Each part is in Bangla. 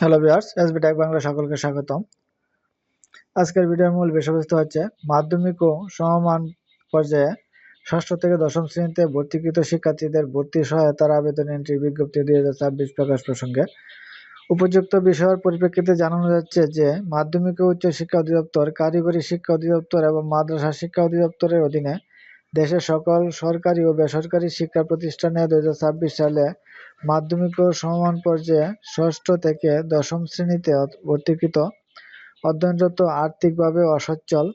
Hello viewers, SB tech Bangla সকলকে স্বাগতম। আজকের ভিডিওর মূল বিষয়বস্তু হচ্ছে মাধ্যমিক ও সমমান পর্যায়ে ষষ্ঠ থেকে দশম শ্রেণীতে ভর্তিকৃত শিক্ষার্থীদের ভর্তি সহায়তার আবেদন এন্ট্রি বিজ্ঞপ্তি 2026 প্রকাশ প্রসঙ্গে উপযুক্ত বিষয়ের পরিপ্রেক্ষিতে জানানো যাচ্ছে যে মাধ্যমিক ও উচ্চ শিক্ষা অধিদপ্তর, কারিগরি শিক্ষা অধিদপ্তর এবং মাদ্রাসা শিক্ষা অধিদপ্তরের অধীনে দেশের সকল সরকারি ও বেসরকারি শিক্ষা প্রতিষ্ঠানে 2026 সালে মাধ্যমিক ও সমমান পর্যায়ে ষষ্ঠ থেকে দশম শ্রেণীতে ভর্তিকৃত অধ্যয়নরত আর্থিকভাবে অসচ্ছল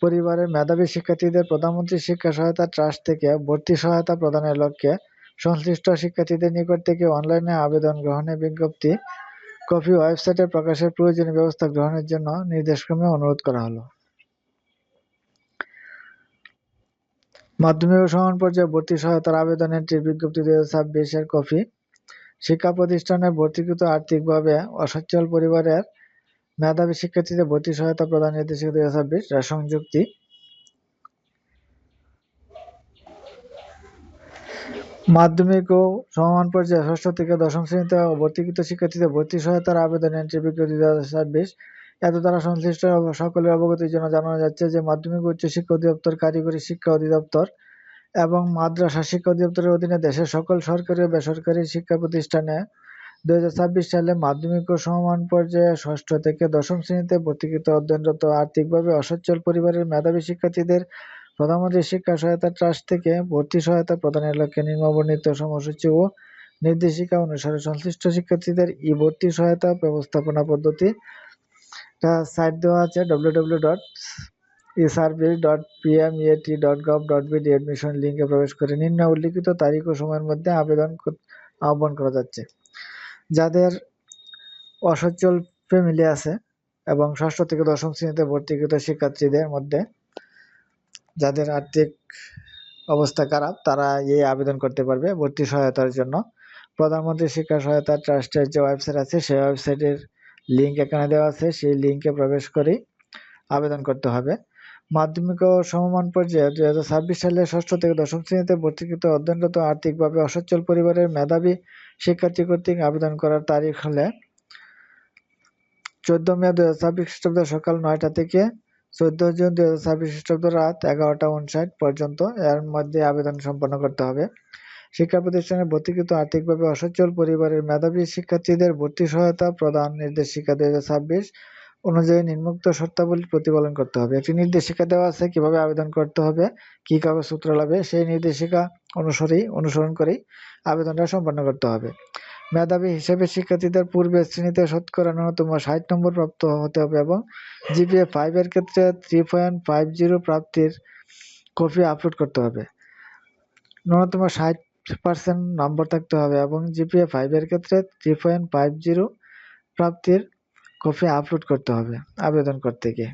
পরিবারের মেধাবী শিক্ষার্থীদের প্রধানমন্ত্রী শিক্ষা সহায়তা ট্রাস্ট থেকে ভর্তি সহায়তা প্রদানের লক্ষ্যে সংশ্লিষ্ট শিক্ষার্থীদের নিকট থেকে অনলাইনে আবেদন গ্রহণের বিজ্ঞপ্তি কপি ওয়েবসাইটে প্রকাশের প্রয়োজনীয় ব্যবস্থা গ্রহণের জন্য নির্দেশক্রমে অনুরোধ করা হলো। মাধ্যমিক ও সমান পর্যায়ে ভর্তি সহায়তার আবেদন এন্ট্রির বিজ্ঞপ্তি 2026 এর কপি শিক্ষা প্রতিষ্ঠানে ভর্তিকৃত আর্থিকভাবে অসচ্ছল পরিবারের মেধাবী শিক্ষার্থীদের ভর্তি সহায়তা প্রদান নির্দেশিকা 2026 রেশন যুক্তি। মাধ্যমিক ও সমমান পর্যায়ে ষষ্ঠ থেকে দশম শ্রেণীতে ভর্তিকৃত শিক্ষার্থীদের ভর্তি সহায়তার আবেদন এন্ট্রি বিজ্ঞপ্তি 2026 এত দ্বারা সংশ্লিষ্ট সকলের অবগতির জন্য জানানো যাচ্ছে যে মাধ্যমিক ও উচ্চ শিক্ষা অধিদপ্তর, কারিগরি শিক্ষা অধিদপ্তর এবং মাদ্রাসা শিক্ষা অধিদপ্তরের অধীনে দেশের সকল সরকারি ও বেসরকারি শিক্ষা প্রতিষ্ঠানে 2026 সালে মাধ্যমিক ও সমমান পর্যায়ে ষষ্ঠ থেকে দশম শ্রেণীতে ভর্তিকৃত অধ্যয়নরত আর্থিকভাবে অসচ্ছল পরিবারের মেধাবী শিক্ষার্থীদের প্রধানমন্ত্রী শিক্ষা সহায়তা ট্রাস্ট থেকে ভর্তি সহায়তা প্রদানের লক্ষ্যে নিম্নবর্ণিত সময়সূচি ও নির্দেশিকা অনুসারে সংশ্লিষ্ট শিক্ষার্থীদের ভর্তি সহায়তা ব্যবস্থাপনা পদ্ধতি সাইট দেওয়া আছে www.eservice.pmet.gov.bd এডমিশন লিঙ্কে প্রবেশ করে নিম্ন উল্লিখিত তারিখ ও সময়ের মধ্যে আহ্বান করা যাচ্ছে। যাদের অসচ্ছল ফ্যামিলি আছে এবং ষষ্ঠ থেকে দশম শ্রেণীতে ভর্তিকৃত শিক্ষার্থীদের মধ্যে যাদের আর্থিক অবস্থা খারাপ তারা এই আবেদন করতে পারবে ভর্তি সহায়তার জন্য। প্রধানমন্ত্রী শিক্ষা সহায়তা ট্রাস্টের যে ওয়েবসাইট আছে সেই ওয়েবসাইটের লিঙ্ক এখানে দেওয়া আছে, সেই লিঙ্কে প্রবেশ করে আবেদন করতে হবে। মাধ্যমিক ও সমমান পর্যায়ে 2026 সালে ষষ্ঠ থেকে দশম শ্রেণীতে ভর্তিকৃত অধ্যয়নরত আর্থিকভাবে অসচ্ছল পরিবারের মেধাবী শিক্ষার্থী কর্তৃক আবেদন করার তারিখ হলে 14 মে 2026 খ্রিস্টাব্দ সকাল 9টা থেকে 14 জুন 2026 খ্রিস্টাব্দ রাত 11টা 59 পর্যন্ত এর মধ্যে আবেদন সম্পন্ন করতে হবে। শিক্ষা প্রতিষ্ঠানে ভর্তিকৃত আর্থিকভাবে অসচ্ছল পরিবারের মেধাবী শিক্ষার্থীদের ভর্তি সহায়তা প্রদান নির্দেশিকা 2026 অনুযায়ী নিম্নোক্ত শর্তাবলী প্রতিপালন করতে হবে। একটি নির্দেশিকা দেওয়া আছে কিভাবে আবেদন করতে হবে, কি কাগজপত্র লাগবে, সেই নির্দেশিকা অনুসরণ করেই আবেদনটা সম্পন্ন করতে হবে। মেধাবী হিসেবে শিক্ষার্থীদের পূর্বের শ্রেণীতে শতকরা ন্যূনতম 60 নম্বর প্রাপ্ত হতে হবে এবং জিপিএ 5 এর ক্ষেত্রে 3.50 প্রাপ্তির কপি আপলোড করতে হবে। ন্যূনতম 60% নম্বর থাকতে হবে এবং জিপিএ 5 এর ক্ষেত্রে 3.50 প্রাপ্তির কপি আপলোড করতে হবে আবেদন করতে গিয়ে।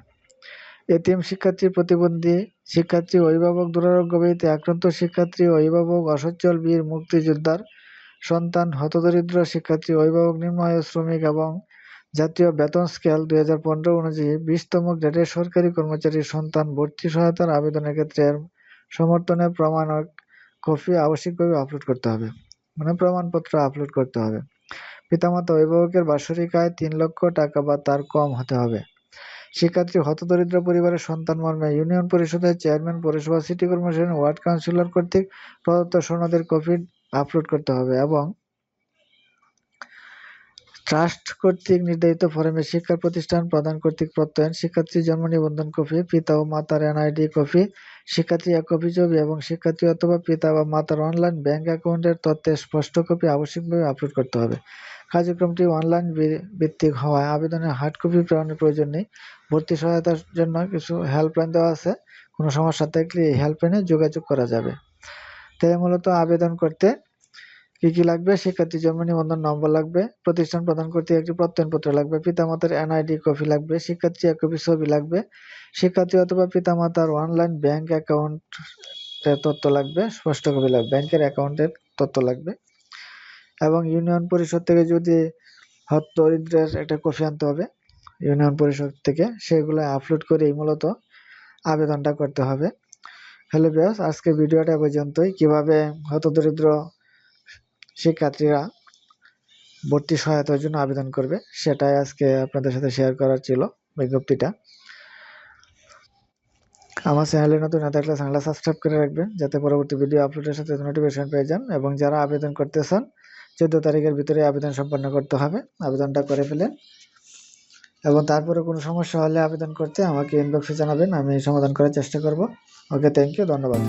এতিম শিক্ষার্থী, প্রতিবন্ধী শিক্ষার্থী, অভিভাবক, দুরারোগ্য ব্যাধিতে আক্রান্ত শিক্ষার্থী, অভিভাবক, অসচ্ছল বীর মুক্তিযোদ্ধার সন্তান, হতদরিদ্র শিক্ষার্থী, অভিভাবক, নিম্ন আয়ের শ্রমিক এবং জাতীয় বেতন স্কেল 2015 অনুযায়ী 20তম গ্রেডের সরকারি কর্মচারীর সন্তান ভর্তি সহায়তার আবেদনের ক্ষেত্রে এর সমর্থনে প্রমাণক কপি আবশ্যিকভাবে আপলোড করতে হবে, মানে প্রমাণপত্র আপলোড করতে হবে। পিতামাতা অভিভাবকের বাৎসরিক আয় 3 লক্ষ টাকা বা তার কম হতে হবে। শিক্ষার্থী হতদরিদ্র পরিবারের সন্তান মর্মে ইউনিয়ন পরিষদের চেয়ারম্যান, পৌরসভা, সিটি কর্পোরেশন, ওয়ার্ড কাউন্সিলর কর্তৃক প্রদত্ত সনদের কপি আপলোড করতে হবে এবং ট্রাস্ট কর্তৃক নির্ধারিত ফরমে শিক্ষা প্রতিষ্ঠান প্রদান কর্তৃক প্রত্যয়ন, শিক্ষার্থীর জন্ম নিবন্ধন কপি, পিতা ও মাতার এনআইডি কপি, শিক্ষার্থী এক কপি ছবি এবং শিক্ষার্থী অথবা পিতা বা মাতার অনলাইন ব্যাংক অ্যাকাউন্টের তথ্যের স্পষ্ট কপি আবশ্যিকভাবে আপলোড করতে হবে। কার্যক্রমটি অনলাইন ভিত্তিক হওয়ায় আবেদনের হার্ড কপি প্রেরণের প্রয়োজন নেই। ভর্তি সহায়তার জন্য কিছু হেল্পলাইন দেওয়া আছে, কোনো সমস্যা থাকলে এই হেল্পলাইনে যোগাযোগ করা যাবে। তাই মূলত আবেদন করতে কি লাগবে, শিক্ষার্থীর জন্ম নিবন্ধন নম্বর লাগবে, প্রতিষ্ঠান প্রদান কর্তৃক একটি প্রত্যয়নপত্র লাগবে, পিতামাতার এনআইডি কপি লাগবে, শিক্ষার্থী এক কপি ছবি লাগবে, শিক্ষার্থী অথবা পিতামাতার অনলাইন ব্যাংক অ্যাকাউন্টের তথ্য লাগবে, স্পষ্ট কপি লাগবে, ব্যাংকের অ্যাকাউন্টের তথ্য লাগবে এবং ইউনিয়ন পরিষদ থেকে যদি দরিদ্রের একটা কপি আনতে হবে ইউনিয়ন পরিষদ থেকে, সেগুলো আপলোড করেই মূলত আবেদনটা করতে হবে। হ্যালো ভিউয়ার্স, আজকে ভিডিওটা পর্যন্তই। কিভাবে হতদরিদ্র শিক্ষার্থীরা ভর্তি সহায়তার জন্য আবেদন করবে, সেটাই আজকে আপনাদের সাথে শেয়ার করার ছিল বিজ্ঞপ্তিটা। আমার চ্যানেলে নতুন না থাকলে চ্যানেলটা সাবস্ক্রাইব করে রাখবেন, যাতে পরবর্তী ভিডিও আপলোডের সাথে নোটিফিকেশন পেয়ে যান। এবং যারা আবেদন করতে চান 14 তারিখের ভিতরে আবেদন সম্পন্ন করতে হবে, আবেদনটা করে ফেলেন। এবং তারপরে কোনো সমস্যা হলে আবেদন করতে আমাকে ইনবক্সে জানাবেন, আমি সমাধান করার চেষ্টা করব। ওকে, থ্যাংক ইউ, ধন্যবাদ।